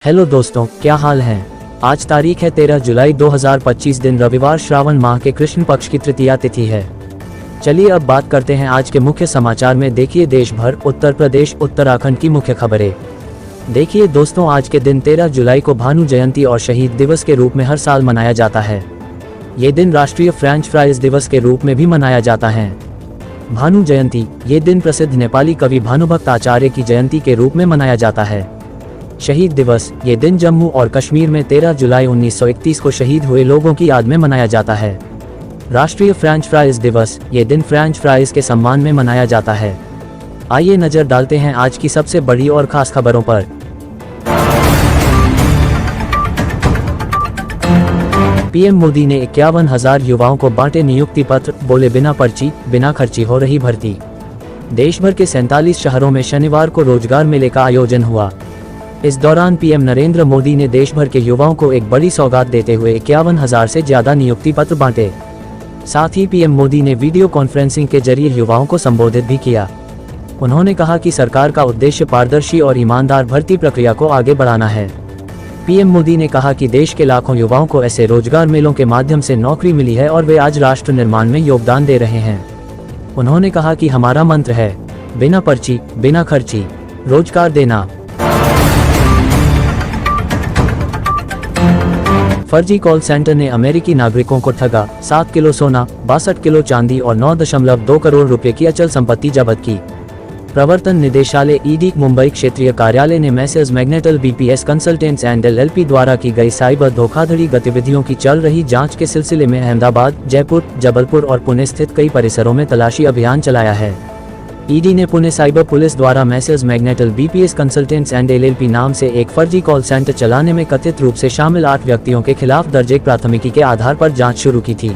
Hello दोस्तों, क्या हाल है। आज तारीख है 13 जुलाई 2025 दिन रविवार, श्रावण माह के कृष्ण पक्ष की तृतीया तिथि है। चलिए अब बात करते हैं आज के मुख्य समाचार में। देखिए देश भर, उत्तर प्रदेश, उत्तराखंड की मुख्य खबरें। देखिए दोस्तों, आज के दिन 13 जुलाई को भानु जयंती और शहीद दिवस के रूप में हर साल मनाया जाता है। ये दिन राष्ट्रीय फ्रेंच फ्राइज दिवस के रूप में भी मनाया जाता है। भानु जयंती ये दिन प्रसिद्ध नेपाली कवि भानुभक्त आचार्य की जयंती के रूप में मनाया जाता है। शहीद दिवस ये दिन जम्मू और कश्मीर में 13 जुलाई 1931 को शहीद हुए लोगों की याद में मनाया जाता है। राष्ट्रीय फ्रेंच फ्राइज दिवस ये दिन फ्रेंच फ्राइज के सम्मान में मनाया जाता है। आइए नजर डालते हैं आज की सबसे बड़ी और खास खबरों पर। पीएम मोदी ने 51,000 युवाओं को बांटे नियुक्ति पत्र, बोले बिना पर्ची बिना खर्ची हो रही भर्ती। देश भर के 47 शहरों में शनिवार को रोजगार मेले का आयोजन हुआ। इस दौरान पीएम नरेंद्र मोदी ने देश भर के युवाओं को एक बड़ी सौगात देते हुए 51,000 से ज्यादा नियुक्ति पत्र बांटे। साथ ही पीएम मोदी ने वीडियो कॉन्फ्रेंसिंग के जरिए युवाओं को संबोधित भी किया। उन्होंने कहा कि सरकार का उद्देश्य पारदर्शी और ईमानदार भर्ती प्रक्रिया को आगे बढ़ाना है। पीएम मोदी ने कहा कि देश के लाखों युवाओं को ऐसे रोजगार मेलों के माध्यम से नौकरी मिली है और वे आज राष्ट्र निर्माण में योगदान दे रहे हैं। उन्होंने कहा कि हमारा मंत्र है बिना पर्ची बिना खर्ची रोजगार देना। फर्जी कॉल सेंटर ने अमेरिकी नागरिकों को ठगा। 7 किलो सोना, 62 किलो चांदी और 9.2 करोड़ रुपए की अचल संपत्ति जब्त की। प्रवर्तन निदेशालय ईडी मुंबई क्षेत्रीय कार्यालय ने message Magnetal BPS consultants and LLP द्वारा की गई साइबर धोखाधड़ी गतिविधियों की चल रही जांच के सिलसिले में अहमदाबाद, जयपुर, जबलपुर और पुणे स्थित कई परिसरों में तलाशी अभियान चलाया है। ईडी ने पुणे साइबर पुलिस द्वारा message Magnetal BPS consultants and LLP नाम से एक फर्जी कॉल सेंटर चलाने में कथित रूप से शामिल 8 व्यक्तियों के खिलाफ दर्ज एक प्राथमिकी के आधार पर जांच शुरू की थी।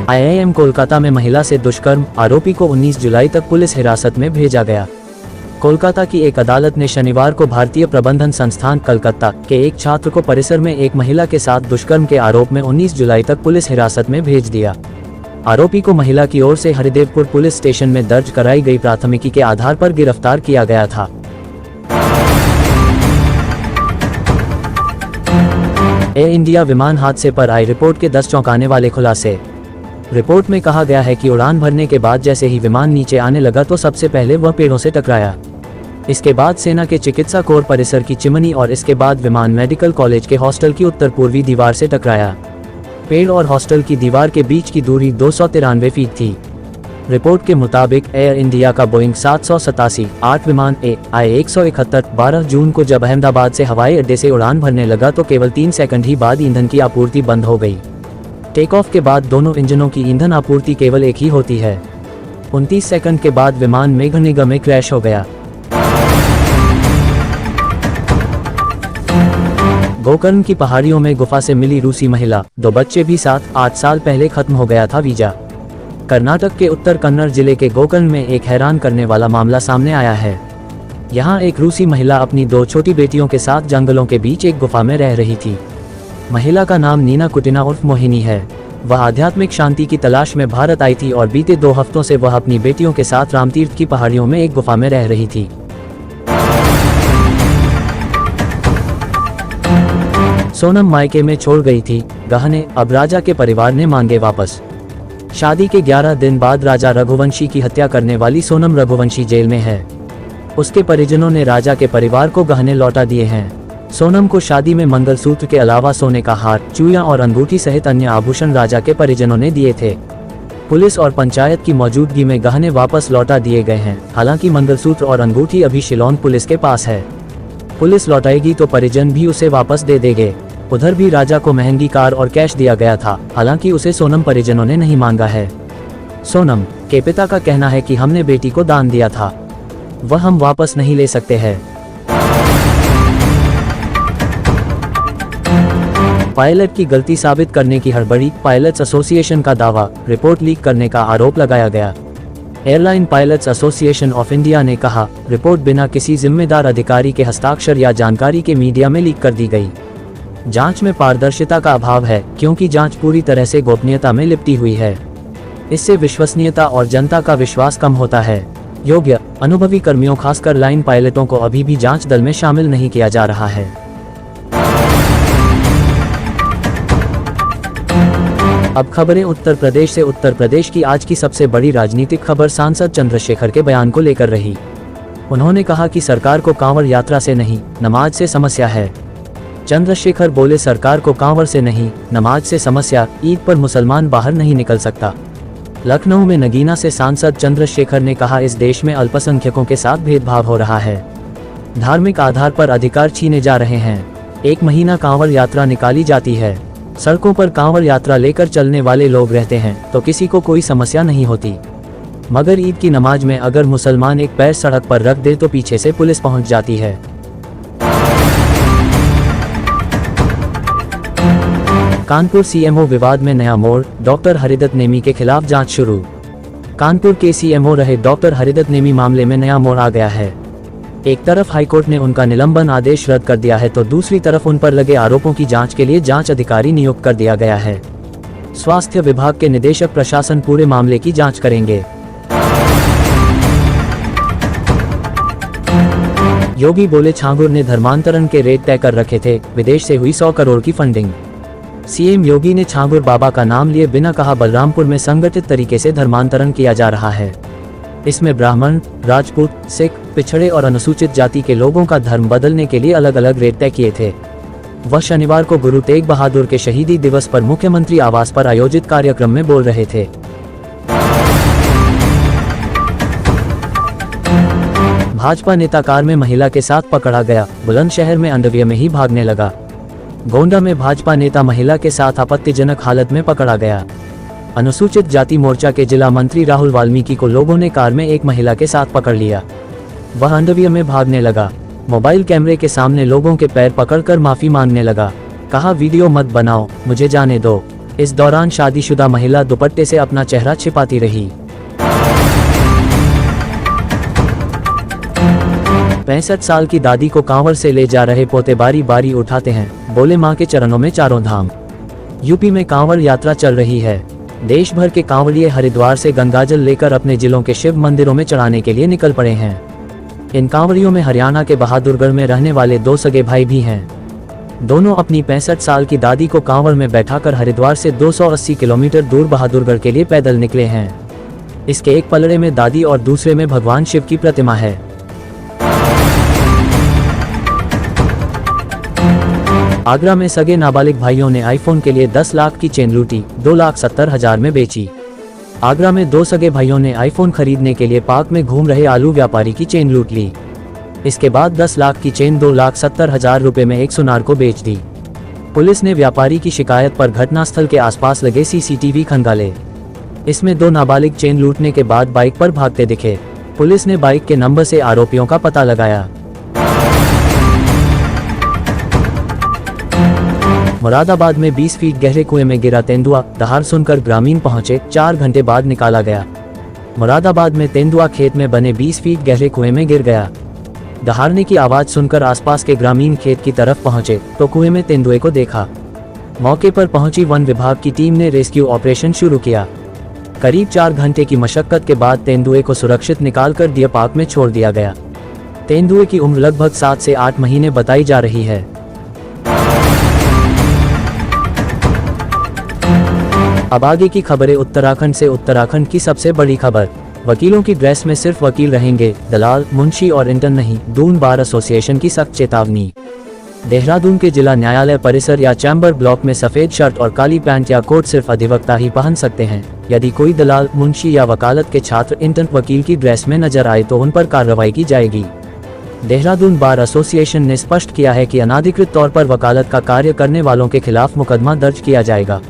आईआईएम कोलकाता में महिला से दुष्कर्म, आरोपी को 19 जुलाई तक पुलिस हिरासत में भेजा गया। कोलकाता की एक अदालत ने शनिवार को भारतीय प्रबंधन संस्थान कलकत्ता के एक छात्र को परिसर में एक महिला के साथ दुष्कर्म के आरोप में 19 जुलाई तक पुलिस हिरासत में भेज दिया। आरोपी को महिला की ओर से हरिदेवपुर पुलिस स्टेशन में दर्ज कराई गई प्राथमिकी के आधार पर गिरफ्तार किया गया था। एयर इंडिया विमान हादसे पर आई रिपोर्ट के 10 चौंकाने वाले खुलासे। रिपोर्ट में कहा गया है कि उड़ान भरने के बाद जैसे ही विमान नीचे आने लगा तो सबसे पहले वह पेड़ों से टकराया। इसके बाद सेना के चिकित्सा कोर परिसर की चिमनी और इसके बाद विमान मेडिकल कॉलेज के हॉस्टल की उत्तर पूर्वी दीवार से टकराया। पेड़ और हॉस्टल की दीवार के बीच की दूरी 293 फीट थी। रिपोर्ट के मुताबिक एयर इंडिया का बोइंग 787-8 विमान AI-171 12 जून को जब अहमदाबाद से हवाई अड्डे से उड़ान भरने लगा तो केवल 3 सेकंड ही बाद ईंधन की आपूर्ति बंद हो गई। टेक ऑफ के बाद दोनों इंजनों की ईंधन आपूर्ति केवल एक ही होती है। 29 सेकंड के बाद विमान मेघनिगम में क्रैश हो गया। गोकर्ण की पहाड़ियों में गुफा से मिली रूसी महिला, 2 बच्चे भी साथ। 8 साल पहले खत्म हो गया था वीजा। कर्नाटक के उत्तर कन्नड़ जिले के गोकर्ण में एक हैरान करने वाला मामला सामने आया है। यहाँ एक रूसी महिला अपनी 2 छोटी बेटियों के साथ जंगलों के बीच एक गुफा में रह रही थी। महिला का नाम नीना कुटिना उर्फ मोहिनी है। वह आध्यात्मिक शांति की तलाश में भारत आई थी और बीते 2 हफ्तों से वह अपनी बेटियों के साथ रामतीर्थ की पहाड़ियों में एक गुफा में रह रही थी। सोनम मायके में छोड़ गई थी गहने, अब राजा के परिवार ने मांगे वापस। शादी के 11 दिन बाद राजा रघुवंशी की हत्या करने वाली सोनम रघुवंशी जेल में है। उसके परिजनों ने राजा के परिवार को गहने लौटा दिए हैं। सोनम को शादी में मंगलसूत्र के अलावा सोने का हार, चूड़ियां और अंगूठी सहित अन्य आभूषण राजा के परिजनों ने दिए थे। पुलिस और पंचायत की मौजूदगी में गहने वापस लौटा दिए गए हैं। हालांकि मंगलसूत्र और अंगूठी अभी शिलोन पुलिस के पास है। पुलिस लौटाएगी तो परिजन भी उसे वापस दे देंगे। उधर भी राजा को महंगी कार और कैश दिया गया था, हालांकि उसे सोनम परिजनों ने नहीं मांगा है। सोनम के पिता का कहना है कि हमने बेटी को दान दिया था, वह हम वापस नहीं ले सकते हैं। पायलट की गलती साबित करने की हड़बड़ी, पायलट्स एसोसिएशन का दावा, रिपोर्ट लीक करने का आरोप लगाया गया। Airline pilots association of India ने कहा, रिपोर्ट बिना किसी जिम्मेदार अधिकारी के हस्ताक्षर या जानकारी के मीडिया में लीक कर दी गई। जांच में पारदर्शिता का अभाव है क्योंकि जांच पूरी तरह से गोपनीयता में लिपटी हुई है। इससे विश्वसनीयता और जनता का विश्वास कम होता है। योग्य अनुभवी कर्मियों खासकर लाइन पायलटों को अभी भी जांच दल में शामिल नहीं किया जा रहा है। अब खबरें उत्तर प्रदेश से। उत्तर प्रदेश की आज की सबसे बड़ी राजनीतिक खबर सांसद चंद्रशेखर के बयान को लेकर रही। उन्होंने कहा कि सरकार को कांवड़ यात्रा से नहीं, नमाज से समस्या है। चंद्रशेखर बोले, सरकार को कांवड़ से नहीं, नमाज से समस्या। ईद पर मुसलमान बाहर नहीं निकल सकता। लखनऊ में नगीना से सांसद चंद्रशेखर ने कहा, इस देश में अल्पसंख्यकों के साथ भेदभाव हो रहा है। धार्मिक आधार पर अधिकार छीने जा रहे हैं। 1 महीना कांवड़ यात्रा निकाली जाती है। सड़कों पर कांवड़ यात्रा लेकर चलने वाले लोग रहते हैं तो किसी को कोई समस्या नहीं होती, मगर ईद की नमाज में अगर मुसलमान एक पैर सड़क पर रख दे तो पीछे से पुलिस पहुंच जाती है। कानपुर सीएमओ विवाद में नया मोड़, डॉक्टर हरिदत्त नेमी के खिलाफ जांच शुरू। कानपुर के सीएमओ रहे डॉक्टर हरिदत्त नेमी मामले में नया मोड़ आ गया है। एक तरफ हाईकोर्ट ने उनका निलंबन आदेश रद्द कर दिया है तो दूसरी तरफ उन पर लगे आरोपों की जांच के लिए जांच अधिकारी नियुक्त कर दिया गया है। स्वास्थ्य विभाग के निदेशक प्रशासन पूरे मामले की जांच करेंगे। योगी बोले, छांगुर ने धर्मांतरण के रेट तय कर रखे थे, विदेश से हुई 100 करोड़ की फंडिंग। सीएम योगी ने छांगुर बाबा का नाम लिए बिना कहा बलरामपुर में संगठित तरीके से धर्मांतरण किया जा रहा है। इसमें ब्राह्मण, राजपूत, सिख, पिछड़े और अनुसूचित जाति के लोगों का धर्म बदलने के लिए अलग अलग रेट तय किए थे। वह शनिवार को गुरु तेग बहादुर के शहीदी दिवस पर मुख्यमंत्री आवास पर आयोजित कार्यक्रम में बोल रहे थे। भाजपा नेता कार में महिला के साथ पकड़ा गया, बुलंदशहर में अंडरवियर में ही भागने लगा। गोंडा में भाजपा नेता महिला के साथ आपत्तिजनक हालत में पकड़ा गया। अनुसूचित जाति मोर्चा के जिला मंत्री राहुल वाल्मीकि को लोगों ने कार में एक महिला के साथ पकड़ लिया। वह अंडरवियर में भागने लगा। मोबाइल कैमरे के सामने लोगों के पैर पकड़कर माफी मांगने लगा। कहा, वीडियो मत बनाओ, मुझे जाने दो। इस दौरान शादीशुदा महिला दुपट्टे से अपना चेहरा छिपाती रही। 65 साल की दादी को कांवड़ से ले जा रहे पोते बारी बारी उठाते हैं, बोले मां के चरणों में चारों धाम। यूपी में कांवड़ यात्रा चल रही है। देश भर के कांवड़िए हरिद्वार से गंगाजल लेकर अपने जिलों के शिव मंदिरों में चढ़ाने के लिए निकल पड़े हैं। इन कांवड़ियों में हरियाणा के बहादुरगढ़ में रहने वाले 2 सगे भाई भी हैं। दोनों अपनी 65 साल की दादी को कांवड़ में बैठाकर हरिद्वार से 280 किलोमीटर दूर बहादुरगढ़ के लिए पैदल निकले हैं। इसके एक पलड़े में दादी और दूसरे में भगवान शिव की प्रतिमा है। आगरा में सगे नाबालिग भाइयों ने आईफोन के लिए 10 लाख की चेन लूटी, 2,70,000 में बेची। आगरा में 2 सगे भाइयों ने आईफोन खरीदने के लिए पार्क में घूम रहे आलू व्यापारी की चेन लूट ली। इसके बाद 10 लाख की चेन 2,70,000 रुपए में एक सुनार को बेच दी। पुलिस ने व्यापारी की शिकायत पर घटनास्थल के आसपास लगे सीसीटीवी खंगाले। इसमें 2 नाबालिग चेन लूटने के बाद बाइक पर भागते दिखे। पुलिस ने बाइक के नंबर से आरोपियों का पता लगाया। मुरादाबाद में 20 फीट गहरे कुएं में गिरा तेंदुआ, दहाड़ सुनकर ग्रामीण पहुंचे, 4 घंटे बाद निकाला गया। मुरादाबाद में तेंदुआ खेत में बने 20 फीट गहरे कुएं में गिर गया। दहाड़ने की आवाज सुनकर आसपास के ग्रामीण खेत की तरफ पहुंचे तो कुएं में तेंदुए को देखा। मौके पर पहुंची वन विभाग की टीम ने रेस्क्यू ऑपरेशन शुरू किया। करीब 4 घंटे की मशक्कत के बाद तेंदुए को सुरक्षित निकालकर डियर पार्क में छोड़ दिया गया। तेंदुए की उम्र लगभग 7 से 8 महीने बताई जा रही है। अब आगे की खबरें उत्तराखंड से। उत्तराखंड की सबसे बड़ी खबर, वकीलों की ड्रेस में सिर्फ वकील रहेंगे, दलाल, मुंशी और इंटर्न नहीं, दून बार एसोसिएशन की सख्त चेतावनी। देहरादून के जिला न्यायालय परिसर या चैम्बर ब्लॉक में सफेद शर्ट और काली पैंट या कोट सिर्फ अधिवक्ता ही पहन सकते हैं। यदि कोई दलाल, मुंशी या वकालत के छात्र इंटर्न वकील की ड्रेस में नजर आए तो उन पर कार्रवाई की जाएगी। देहरादून बार एसोसिएशन ने स्पष्ट किया है कि अनाधिकृत तौर पर वकालत का कार्य करने वालों के खिलाफ मुकदमा दर्ज किया जाएगा।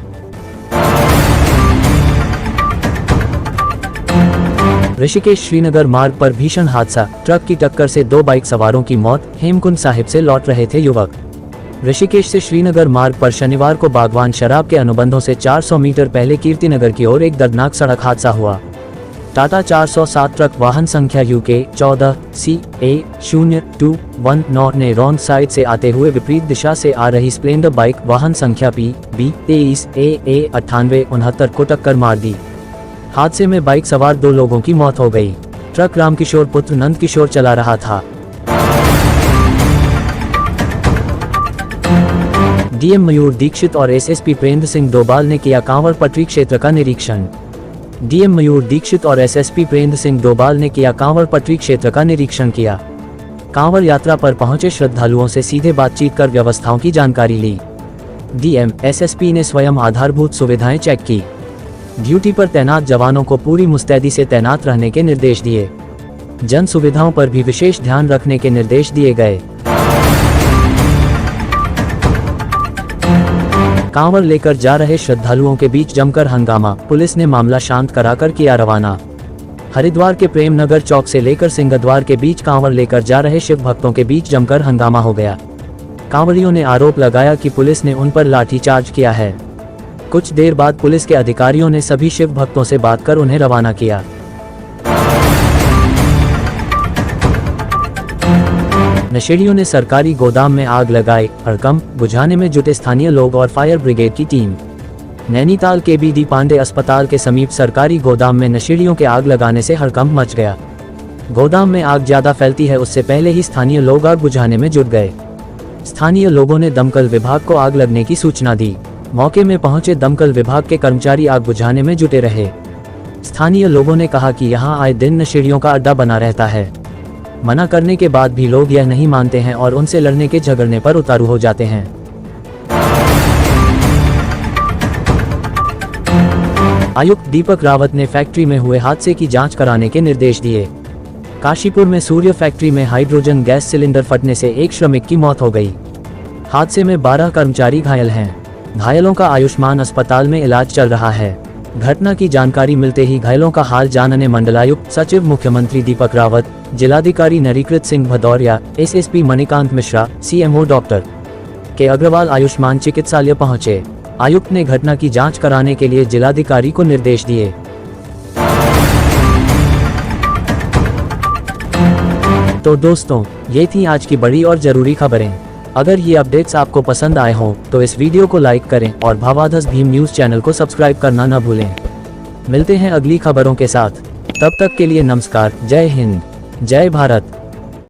ऋषिकेश श्रीनगर मार्ग पर भीषण हादसा, ट्रक की टक्कर से 2 बाइक सवारों की मौत। हेमकुंड साहिब से लौट रहे थे युवक। ऋषिकेश से श्रीनगर मार्ग पर शनिवार को बागवान शराब के अनुबंधों से 400 मीटर पहले कीर्तिनगर की ओर एक दर्दनाक सड़क हादसा हुआ। टाटा 407 ट्रक वाहन संख्या UK 14 CA 0219 ने रॉन्ग साइड से आते हुए विपरीत दिशा से आ रही स्प्लेंडर बाइक वाहन संख्या PB 23 AA 9869 को टक्कर मार दी। हादसे में बाइक सवार 2 लोगों की मौत हो गई। ट्रक रामकिशोर पुत्र नंद किशोर चला रहा था। डीएम मयूर दीक्षित और एसएसपी प्रेंद्र सिंह डोभाल ने किया कांवड़ पटरी क्षेत्र का निरीक्षण। डीएम मयूर दीक्षित और एसएसपी प्रेंद्र सिंह डोभाल ने किया कांवड़ पटरी क्षेत्र का निरीक्षण किया। कांवड़ यात्रा पर पहुंचे श्रद्धालुओं से सीधे बातचीत कर व्यवस्थाओं की जानकारी ली। डीएम एसएसपी ने स्वयं आधारभूत सुविधाएं चेक की। ड्यूटी पर तैनात जवानों को पूरी मुस्तैदी से तैनात रहने के निर्देश दिए। जन सुविधाओं पर भी विशेष ध्यान रखने के निर्देश दिए गए। कांवड़ लेकर जा रहे श्रद्धालुओं के बीच जमकर हंगामा, पुलिस ने मामला शांत कराकर किया रवाना। हरिद्वार के प्रेम नगर चौक से लेकर सिंहद्वार के बीच कांवड़ लेकर जा रहे शिव भक्तों के बीच जमकर हंगामा हो गया। कांवड़ियों ने आरोप लगाया कि पुलिस ने उन पर लाठीचार्ज किया है। कुछ देर बाद पुलिस के अधिकारियों ने सभी शिव भक्तों से बात कर उन्हें रवाना किया। नशेड़ियों ने सरकारी गोदाम में आग लगाई, हड़कंप बुझाने में जुटे स्थानीय लोग और फायर ब्रिगेड की टीम। नैनीताल के बी डी पांडे अस्पताल के समीप सरकारी गोदाम में नशेड़ियों के आग लगाने से हड़कंप मच गया। गोदाम में आग ज्यादा फैलती है उससे पहले ही स्थानीय लोग आग बुझाने में जुट गए। स्थानीय लोगों ने दमकल विभाग को आग लगने की सूचना दी। मौके में पहुंचे दमकल विभाग के कर्मचारी आग बुझाने में जुटे रहे। स्थानीय लोगों ने कहा कि यहां आए दिन नशेड़ियों का अड्डा बना रहता है। मना करने के बाद भी लोग यह नहीं मानते हैं और उनसे लड़ने के झगड़ने पर उतारू हो जाते हैं। आयुक्त दीपक रावत ने फैक्ट्री में हुए हादसे की जांच कराने के निर्देश दिए। काशीपुर में सूर्य फैक्ट्री में हाइड्रोजन गैस सिलेंडर फटने से एक श्रमिक की मौत हो गई। हादसे में 12 कर्मचारी घायल हैं। घायलों का आयुष्मान अस्पताल में इलाज चल रहा है। घटना की जानकारी मिलते ही घायलों का हाल जानने मंडलायुक्त सचिव मुख्यमंत्री दीपक रावत, जिलाधिकारी नरीकृत Singh Bhadoria, SSP Manikant Mishra, CMO doctor K Agarwal Ayushman चिकित्सालय पहुंचे। आयुक्त ने घटना की जांच कराने के लिए जिलाधिकारी को निर्देश दिए। तो दोस्तों, ये थी आज की बड़ी और जरूरी खबरें। अगर ये अपडेट्स आपको पसंद आए हों तो इस वीडियो को लाइक करें और भावाधस भीम न्यूज चैनल को सब्सक्राइब करना न भूलें। मिलते हैं अगली खबरों के साथ। तब तक के लिए नमस्कार। जय हिंद, जय भारत।